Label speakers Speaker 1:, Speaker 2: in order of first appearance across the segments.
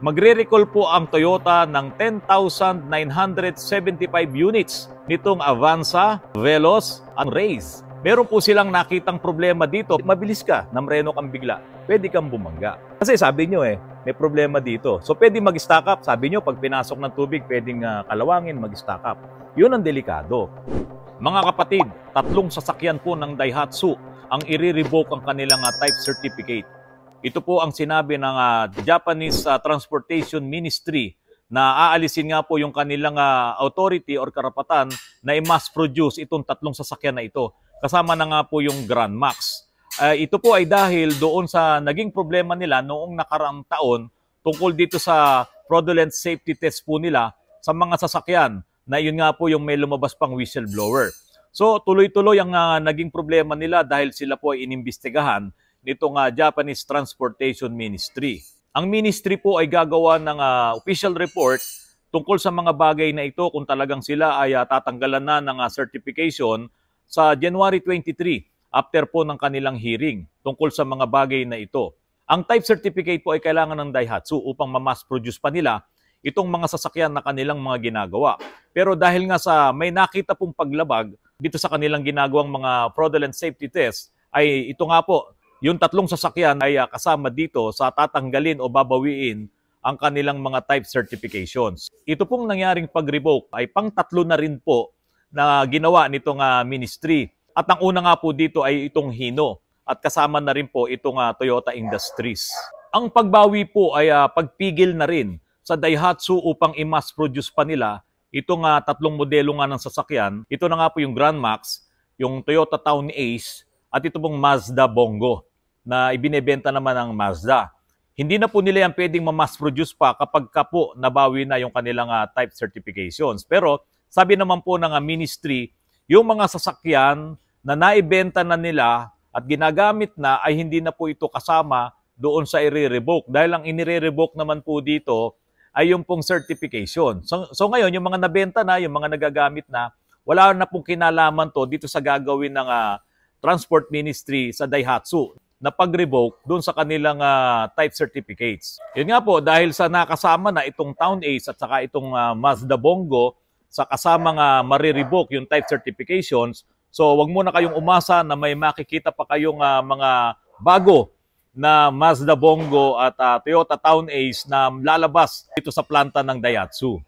Speaker 1: Magre-recall po ang Toyota ng 10,975 units nitong Avanza, Veloz, at Race. Meron po silang nakitang problema dito. Mabilis ka, namreno kang bigla, pwede kang bumangga. Kasi sabi nyo may problema dito. So pwede mag-stack up. Sabi nyo, pag pinasok ng tubig, pwedeng kalawangin, mag-stack up. Yun ang delikado. Mga kapatid, 3 sasakyan po ng Daihatsu ang i-revoke ang kanilang type certificate. Ito po ang sinabi ng Japanese Transportation Ministry na aalisin nga po yung kanilang authority or karapatan na i-mass produce itong 3 sasakyan na ito. Kasama na nga po yung Grand Max. Ito po ay dahil doon sa naging problema nila noong nakaraang taon tungkol dito sa fraudulent safety test po nila sa mga sasakyan na yun nga po yung may lumabas pang whistleblower. So tuloy-tuloy ang naging problema nila dahil sila po ay inimbestigahan nitong Japanese Transportation Ministry. Ang ministry po ay gagawa ng official report tungkol sa mga bagay na ito kung talagang sila ay tatanggalan na ng certification sa January 23 after po ng kanilang hearing tungkol sa mga bagay na ito. Ang type certificate po ay kailangan ng Daihatsu upang ma-mass produce pa nila itong mga sasakyan na kanilang mga ginagawa. Pero dahil nga sa may nakita pong paglabag dito sa kanilang ginagawang mga fraudulent safety test, ay ito nga po, yung 3 sasakyan ay kasama dito sa tatanggalin o babawiin ang kanilang mga type certifications. Ito pong nangyaring pag-revoke ay pang-3 na rin po na ginawa nitong ministry. At ang una nga po dito ay itong Hino at kasama na rin po itong Toyota Industries. Ang pagbawi po ay pagpigil na rin sa Daihatsu upang i-mass produce pa nila itong 3 modelo nga ng sasakyan. Ito na nga po yung Grand Max, yung Toyota Town Ace at ito pong Mazda Bongo na ibinebenta naman ng Mazda. Hindi na po nila yan pwedeng ma-mass produce pa kapag po nabawi na yung kanilang type certifications. Pero sabi naman po ng ministry, yung mga sasakyan na naibenta na nila at ginagamit na ay hindi na po ito kasama doon sa i-revoke. Dahil ang inire-revoke naman po dito ay yung pong certification. So ngayon, yung mga nabenta na, yung mga nagagamit na, wala na pong kinalaman to dito sa gagawin ng Transport Ministry sa Daihatsu na pag-revoke doon sa kanilang type certificates. Yun nga po, dahil sa nakasama na itong Town Ace at saka itong Mazda Bongo sa kasamang marirevoke yung type certifications, so wag muna kayong umasa na may makikita pa kayong mga bago na Mazda Bongo at Toyota Town Ace na lalabas dito sa planta ng Daihatsu.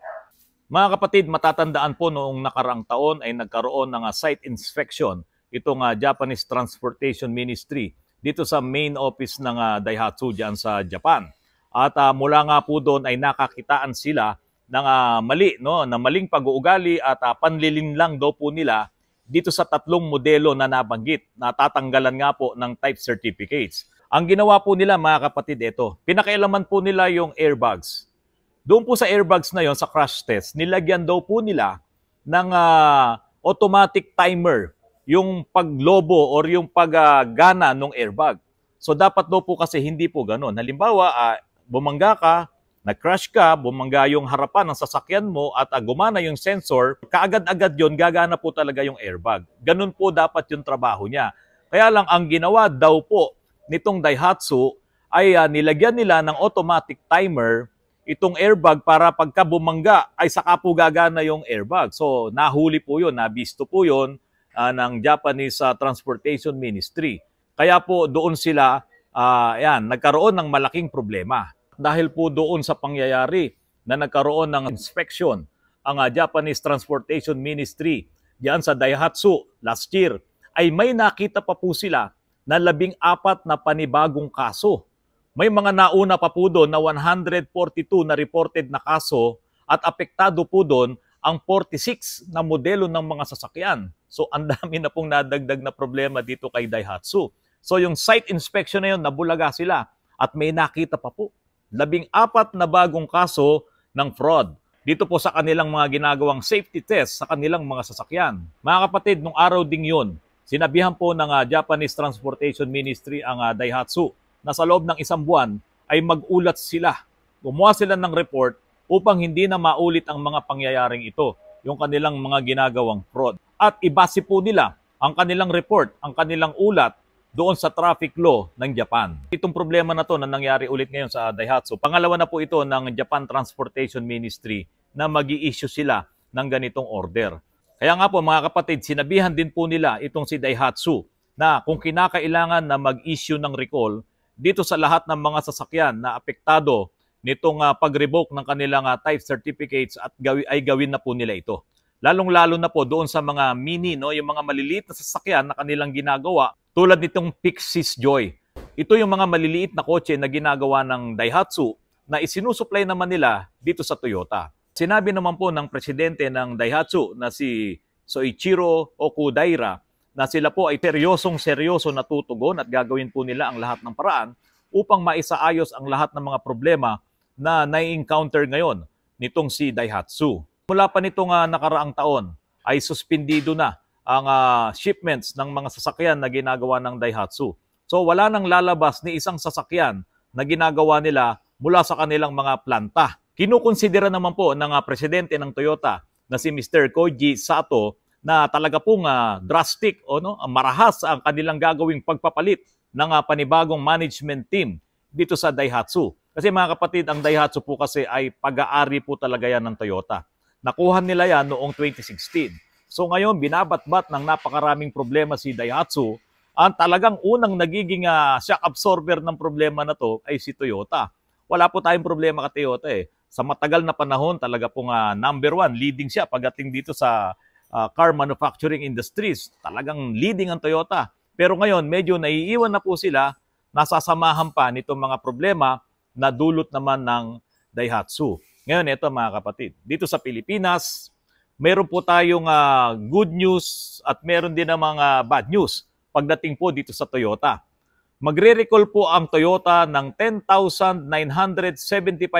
Speaker 1: Mga kapatid, matatandaan po noong nakaraang taon ay nagkaroon ng site inspection itong Japanese Transportation Ministry dito sa main office ng Daihatsu dyan sa Japan. At mula nga po doon ay nakakitaan sila ng maling pag-uugali at panlilin lang daw po nila dito sa 3 modelo na nabanggit na tatanggalan nga po ng type certificates. Ang ginawa po nila mga kapatid ito, pinakailaman po nila yung airbags. Doon po sa airbags na yon sa crash test, nilagyan daw po nila ng automatic timer yung paglobo or yung paggana ng airbag. So dapat daw po kasi hindi po ganun. Halimbawa, bumangga ka, nag-crash ka, bumangga yung harapan ng sasakyan mo at gumana yung sensor, kaagad-agad yon gagana po talaga yung airbag. Ganun po dapat yung trabaho niya. Kaya lang ang ginawa daw po nitong Daihatsu ay nilagyan nila ng automatic timer itong airbag para pagka bumangga ay saka po gagana yung airbag. So nahuli po yun, nabisto po yun ng Japanese Transportation Ministry. Kaya po doon sila nagkaroon ng malaking problema. Dahil po doon sa pangyayari na nagkaroon ng inspection ang Japanese Transportation Ministry diyan sa Daihatsu last year, ay may nakita pa po sila na 14 na panibagong kaso. May mga nauna pa po doon na 142 na reported na kaso at apektado po doon ang 46 na modelo ng mga sasakyan. So ang dami na pong nadagdag na problema dito kay Daihatsu. So yung site inspection na yun, nabulaga sila at may nakita pa po 14 na bagong kaso ng fraud dito po sa kanilang mga ginagawang safety test sa kanilang mga sasakyan. Mga kapatid, nung araw ding yun, sinabihan po ng Japanese Transportation Ministry ang Daihatsu na sa loob ng 1 buwan ay mag-ulat sila. Gumawa sila ng report upang hindi na maulit ang mga pangyayaring ito, yung kanilang mga ginagawang fraud. At ibase po nila ang kanilang report, ang kanilang ulat doon sa traffic law ng Japan. Itong problema na to na nangyari ulit ngayon sa Daihatsu, pangalawa na po ito ng Japan Transportation Ministry na mag-i-issue sila ng ganitong order. Kaya nga po mga kapatid, sinabihan din po nila itong si Daihatsu na kung kinakailangan na mag-issue ng recall dito sa lahat ng mga sasakyan na apektado nitong pag-revoke ng kanilang type certificates at ay gawin na po nila ito. Lalong-lalo na po doon sa mga mini, no, yung mga maliliit na sasakyan na kanilang ginagawa tulad nitong Pixis Joy. Ito yung mga maliliit na kotse na ginagawa ng Daihatsu na isinusupply naman nila dito sa Toyota. Sinabi naman po ng presidente ng Daihatsu na si Soichiro Okudaira na sila po ay seryoso na tutugon at gagawin po nila ang lahat ng paraan upang maisaayos ang lahat ng mga problema na nai-encounter ngayon nitong si Daihatsu. Mula pa nitong nakaraang taon ay suspendido na ang shipments ng mga sasakyan na ginagawa ng Daihatsu. So wala nang lalabas ni isang sasakyan na ginagawa nila mula sa kanilang mga planta. Kinukonsidera naman po ng presidente ng Toyota na si Mr. Koji Sato na talaga pong drastic o marahas ang kanilang gagawing pagpapalit ng panibagong management team dito sa Daihatsu. Kasi mga kapatid, ang Daihatsu po kasi ay pag-aari po talaga yan ng Toyota. Nakuha nila yan noong 2016. So ngayon, binabatbat ng napakaraming problema si Daihatsu. Ang talagang unang nagiging shock absorber ng problema na to ay si Toyota. Wala po tayong problema ka Toyota eh. Sa matagal na panahon, talaga pong number one, leading siya pagdating dito sa car manufacturing industries. Talagang leading ang Toyota. Pero ngayon, medyo naiiwan na po sila, nasasamahan pa nitong mga problema na dulot naman ng Daihatsu. Ngayon, ito mga kapatid, dito sa Pilipinas, meron po tayong good news at meron din namang bad news pagdating po dito sa Toyota. Magre-recall po ang Toyota ng 10,975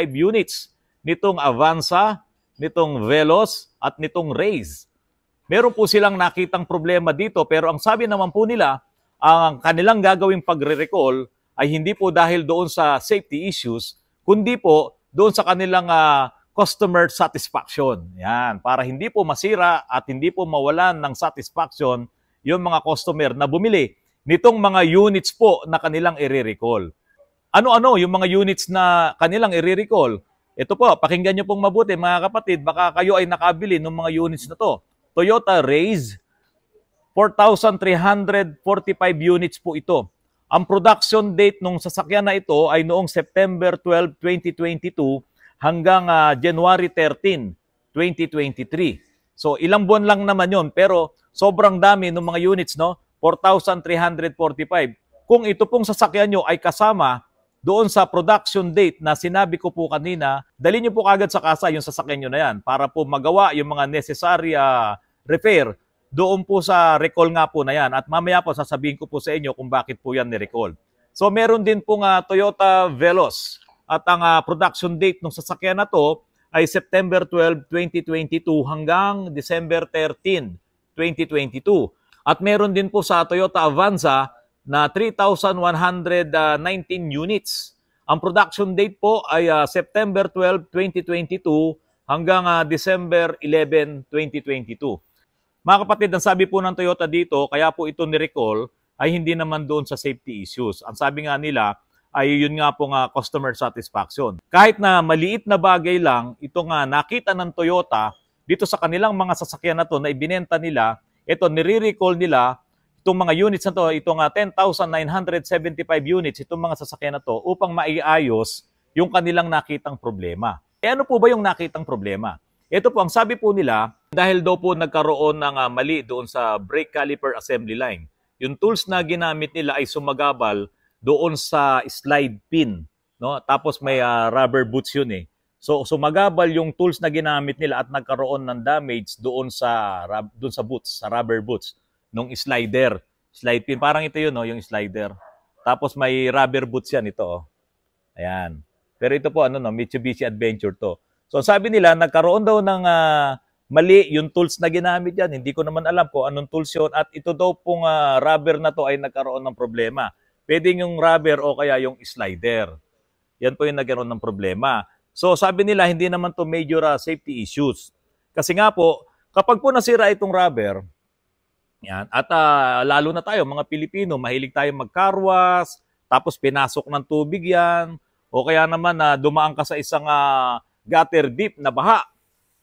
Speaker 1: units nitong Avanza, nitong Veloz at nitong Raze. Meron po silang nakitang problema dito pero ang sabi naman po nila, ang kanilang gagawing pagre-recall ay hindi po dahil doon sa safety issues, kundi po doon sa kanilang customer satisfaction. Yan, para hindi po masira at hindi po mawalan ng satisfaction yung mga customer na bumili nitong mga units po na kanilang i-recall. Ano-ano yung mga units na kanilang i-recall? Ito po, pakinggan nyo pong mabuti mga kapatid, baka kayo ay nakabili ng mga units na to. Toyota Raze, 4,345 units po ito. Ang production date ng sasakyan na ito ay noong September 12, 2022 hanggang January 13, 2023. So ilang buwan lang naman yon pero sobrang dami ng mga units, no? 4,345. Kung ito pong sasakyan nyo ay kasama doon sa production date na sinabi ko po kanina, dali nyo po kagad sa kasa yung sasakyan nyo na yan para po magawa yung mga necessary repair doon po sa recall nga po na yan. At mamaya po sasabihin ko po sa inyo kung bakit po yan ni-recall. So meron din pong Toyota Veloz. At ang production date ng sasakyan na to ay September 12, 2022 hanggang December 13, 2022. At meron din po sa Toyota Avanza na 3,119 units. Ang production date po ay September 12, 2022 hanggang December 11, 2022. Mga kapatid, ang sabi po ng Toyota dito, kaya po ito ni-recall, ay hindi naman doon sa safety issues. Ang sabi nga nila, ay yun nga po customer satisfaction. Kahit na maliit na bagay lang, ito nga nakita ng Toyota, dito sa kanilang mga sasakyan na to na ibinenta nila, ito nire-recall nila, itong mga units na to, itong 10,975 units, itong mga sasakyan na to, upang maiayos yung kanilang nakitang problema. Ano po ba yung nakitang problema? Ito po, ang sabi po nila, dahil daw po nagkaroon ng mali doon sa brake caliper assembly line. Yung tools na ginamit nila ay sumagabal doon sa slide pin. No? Tapos may rubber boots yun eh. So sumagabal yung tools na ginamit nila at nagkaroon ng damage doon sa boots, sa rubber boots, nung slider. Slide pin, parang ito yun, no? Yung slider. Tapos may rubber boots yan ito. Oh. Ayan. Pero ito po, Mitsubishi Adventure to. So sabi nila, nagkaroon daw ng mali yung tools na ginamit yan. Hindi ko naman alam kung anong tools yun. At ito daw pong rubber na to ay nagkaroon ng problema. Pwede yung rubber o kaya yung slider. Yan po yung nagkaroon ng problema. So sabi nila, hindi naman to major safety issues. Kasi nga po, kapag po nasira itong rubber, Yan. At lalo na tayo, mga Pilipino, mahilig tayong magkarwas, tapos pinasok ng tubig yan, o kaya naman dumaan ka sa isang gutter deep na baha.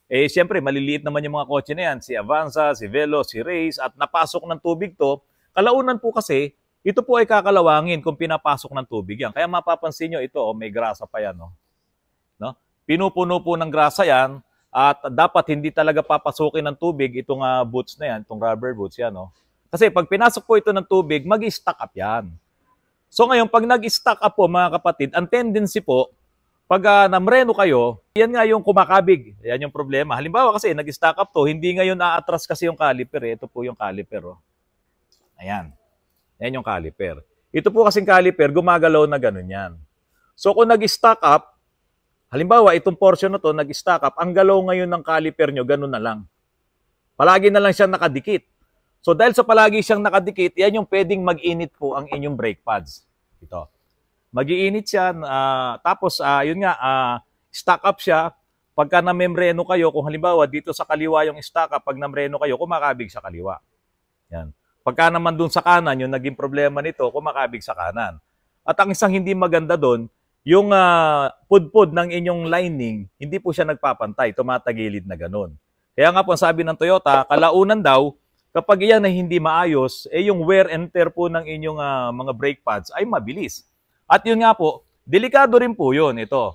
Speaker 1: Eh, siyempre, maliliit naman yung mga kotse na yan, si Avanza, si Veloz, si Race, at napasok ng tubig to. Kalaunan po kasi, ito po ay kakalawangin kung pinapasok ng tubig yan. Kaya mapapansin nyo ito, may grasa pa yan. No? Pinupuno po ng grasa yan, at dapat hindi talaga papasukin ng tubig itong boots na yan, itong rubber boots yan. No? Kasi pag pinasok po ito ng tubig, mag-i-stack up yan. So ngayon, pag nag-stack up po mga kapatid, ang tendency po, pag namreno kayo, yan nga yung kumakabig. Yan yung problema. Halimbawa kasi, nag-stack up to, hindi ngayon aatras kasi yung caliper. Ito po yung caliper. Oh. Ayan. Yan yung caliper. Ito po kasing caliper, gumagalaw na ganun yan. So kung nag-stack up, halimbawa, itong portion na to, nag-stack up, ang galaw ngayon ng caliper nyo, ganun na lang. Palagi na lang siyang nakadikit. So dahil sa palagi siyang nakadikit, yan yung pwedeng mag-init po ang inyong brake pads. Ito. Mag-iinit siya, tapos yun nga, stack up siya. Pagka namembreno kayo, kung halimbawa dito sa kaliwa yung stack up, pag namreno kayo, kumakabig sa kaliwa. Yan. Pagka naman dun sa kanan, yung naging problema nito, kumakabig sa kanan. At ang isang hindi maganda dun, yung pudpud ng inyong lining, hindi po siya nagpapantay, tumatagilid na ganun. Kaya nga po sabi ng Toyota, kalaunan daw, kapag iyan ay hindi maayos, yung wear and tear po ng inyong mga brake pads ay mabilis. At yun nga po, delikado rin po yun ito.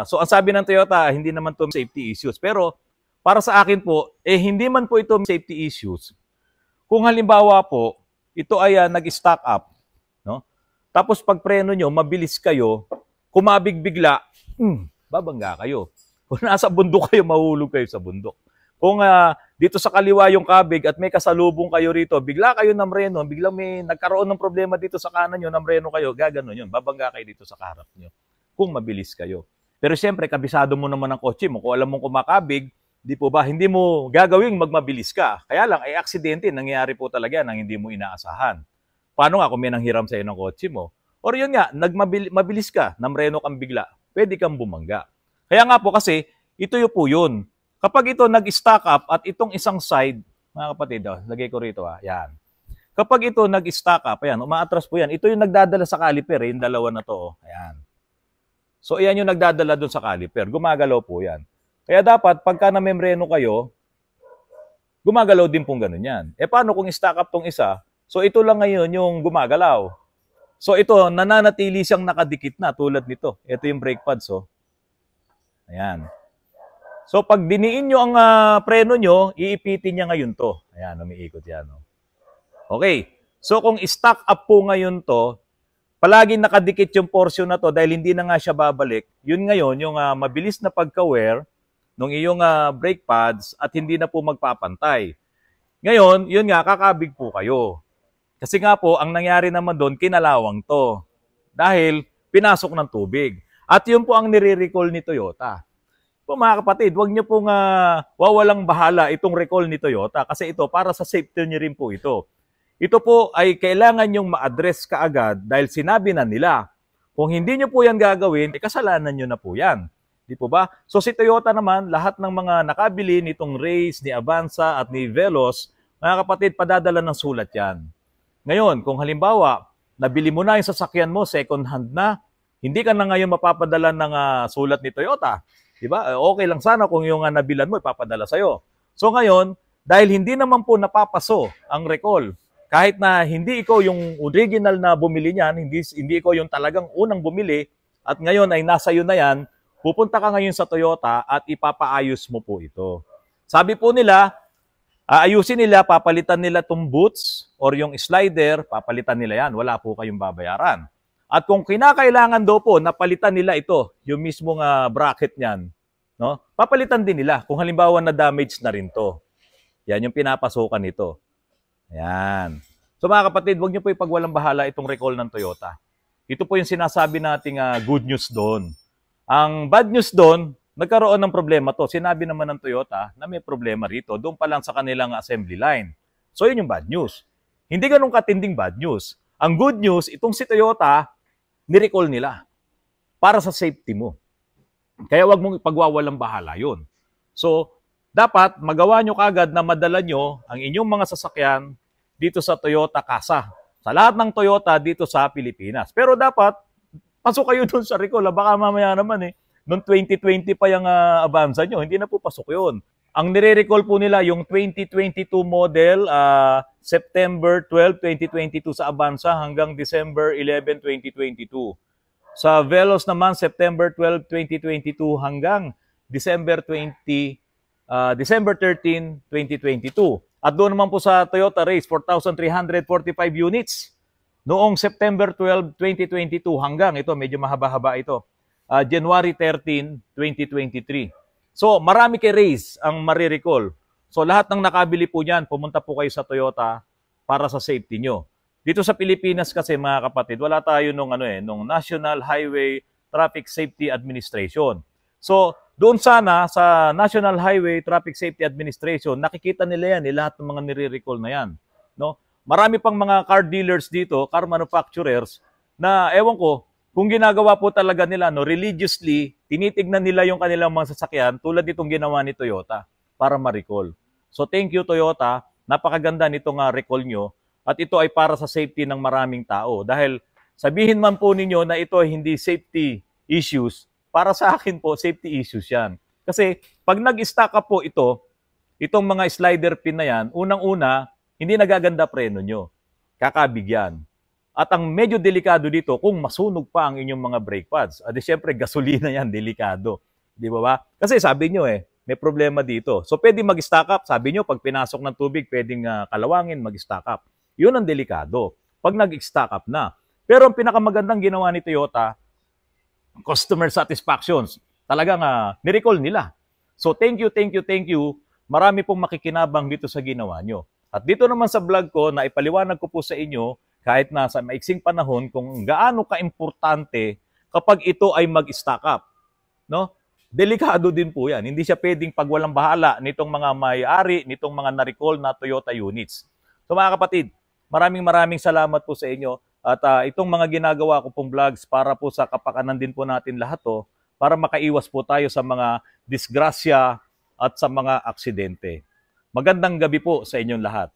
Speaker 1: So ang sabi ng Toyota, hindi naman to safety issues. Pero para sa akin po, hindi man po ito safety issues. Kung halimbawa po, ito ay nag-stack up, no? Tapos pag preno nyo, mabilis kayo, kumabig bigla, babangga kayo. Kung nasa bundok kayo, mahulog kayo sa bundok. Kung dito sa kaliwa yung kabig at may kasalubong kayo rito, bigla kayo namreno, biglang may nagkaroon ng problema dito sa kanan nyo, namreno kayo, gaganon yun, babangga kayo dito sa kaharap nyo. Kung mabilis kayo. Pero siyempre, kabisado mo naman ang kotse mo. Kung alam mong kumakabig, di po ba, hindi mo gagawing magmabilis ka. Kaya lang, ay aksidente, nangyayari po talaga nang hindi mo inaasahan. Paano nga kung may nanghiram sa'yo ng kotse mo? Or yun nga, mabilis ka, namreno kang bigla, pwede kang bumangga. Kaya nga po kasi, ito yung po yun. Kapag ito nag-stack up at itong isang side, mga kapatid, lagay ko rito, yan. Kapag ito nag-stack up, ayan, umaatras po yan. Ito yung nagdadala sa caliper, yung dalawa na to, ayan. So, ayan yung nagdadala dun sa caliper. Gumagalaw po yan. Kaya dapat, pagka namembreno kayo, gumagalaw din pong ganun yan. Paano kung stack up tong isa? So, ito lang ngayon yung gumagalaw. So, ito, nananatili siyang nakadikit na tulad nito. Ito yung brake pads, Ayan. So, pag diniin nyo ang preno nyo, iipitin niya ngayon to. Ayan, umiikot yan. Okay. So, kung stack up po ngayon to, palaging nakadikit yung portion na to dahil hindi na nga siya babalik. Yun ngayon, yung mabilis na pagka-wear ng iyong brake pads at hindi na po magpapantay. Ngayon, yun nga, kakabig po kayo. Kasi nga po, ang nangyari naman doon, kinalawang to. Dahil pinasok ng tubig. At yun po ang nire-recall ni Toyota. Po mga kapatid, huwag niyo pong wawalang bahala itong recall ni Toyota kasi ito para sa safety niyo rin po ito. Ito po ay kailangan yung ma-address kaagad dahil sinabi na nila. Kung hindi niyo po yan gagawin, kasalanan niyo na po yan. Di po ba? So si Toyota naman, lahat ng mga nakabili nitong Race, ni Avanza at ni Veloz, mga kapatid, padadala ng sulat yan. Ngayon, kung halimbawa, nabili mo na yung sasakyan mo, second hand na, hindi ka na ngayon mapapadala ng sulat ni Toyota. Diba? Okay lang sana kung yung nabilan mo ipapadala sa'yo. So ngayon, dahil hindi naman po napapaso ang recall, kahit na hindi ikaw yung original na bumili niyan, hindi ikaw yung talagang unang bumili, at ngayon ay nasa iyo na yan, pupunta ka ngayon sa Toyota at ipapaayos mo po ito. Sabi po nila, aayusin nila, papalitan nila itong boots or yung slider, papalitan nila yan, wala po kayong babayaran. At kung kinakailangan daw po, napalitan nila ito, yung mismong bracket niyan, no? Papalitan din nila kung halimbawa na damage na rin to. Yan yung pinapasukan nito. Ayan. So mga kapatid, huwag niyo po ipagwalang bahala itong recall ng Toyota. Ito po yung sinasabi nating good news doon. Ang bad news doon, nagkaroon ng problema to. Sinabi naman ng Toyota na may problema rito, doon pa lang sa kanilang assembly line. So yun yung bad news. Hindi ganun katinding bad news. Ang good news, itong si Toyota, ni-recall nila para sa safety mo. Kaya wag mong ipagwawalang bahala yun. So, dapat magawa nyo kagad na madala nyo ang inyong mga sasakyan dito sa Toyota Casa. Sa lahat ng Toyota dito sa Pilipinas. Pero dapat, pasok kayo dun sa recall. Baka mamaya naman noong 2020 pa yung Avanza nyo, hindi na po pasok yun. Ang nire-recall po nila yung 2022 model, September 12, 2022 sa Avanza hanggang December 11, 2022. Sa Veloz naman, September 12, 2022 hanggang December 13, 2022. At doon naman po sa Toyota Race, 4,345 units. Noong September 12, 2022 hanggang, ito medyo mahaba-haba ito, January 13, 2023. So marami kay Race ang marirecall. So lahat ng nakabili po niyan, pumunta po kayo sa Toyota para sa safety nyo. Dito sa Pilipinas kasi mga kapatid, wala tayo nung National Highway Traffic Safety Administration. So doon sana sa National Highway Traffic Safety Administration, nakikita nila yan, lahat ng mga nire-recall na yan. No? Marami pang mga car dealers dito, car manufacturers, na ewan ko, kung ginagawa po talaga nila religiously, tinitignan nila yung kanilang mga sasakyan tulad nitong ginawa ni Toyota para ma-recall. So thank you Toyota, napakaganda nitong recall nyo at ito ay para sa safety ng maraming tao. Dahil sabihin man po ninyo na ito ay hindi safety issues, para sa akin po, safety issues yan. Kasi pag nag-stack up po itong mga slider pin na yan, unang-una, hindi nagaganda preno nyo. Kakabigyan. At ang medyo delikado dito, kung masunog pa ang inyong mga brake pads. At syempre, gasolina yan, delikado. Di ba ba? Kasi sabi nyo may problema dito. So pwede mag-stack up. Sabi nyo, pag pinasok ng tubig, pwedeng kalawangin, mag-stack up. Yun ang delikado. Pag nag-stack up na. Pero ang pinakamagandang ginawa ni Toyota, customer satisfactions. Talagang ni-recall nila. So thank you. Marami pong makikinabang dito sa ginawa nyo. At dito naman sa vlog ko, na ipaliwanag ko po sa inyo, kahit na sa maiksing panahon, kung gaano ka-importante kapag ito ay mag-stack up. No? Delikado din po yan. Hindi siya pwedeng pagwalang bahala nitong mga may-ari, nitong mga na-recall na Toyota units. So mga kapatid, maraming salamat po sa inyo. At itong mga ginagawa ko pong vlogs para po sa kapakanan din po natin lahat para makaiwas po tayo sa mga disgrasya at sa mga aksidente. Magandang gabi po sa inyong lahat.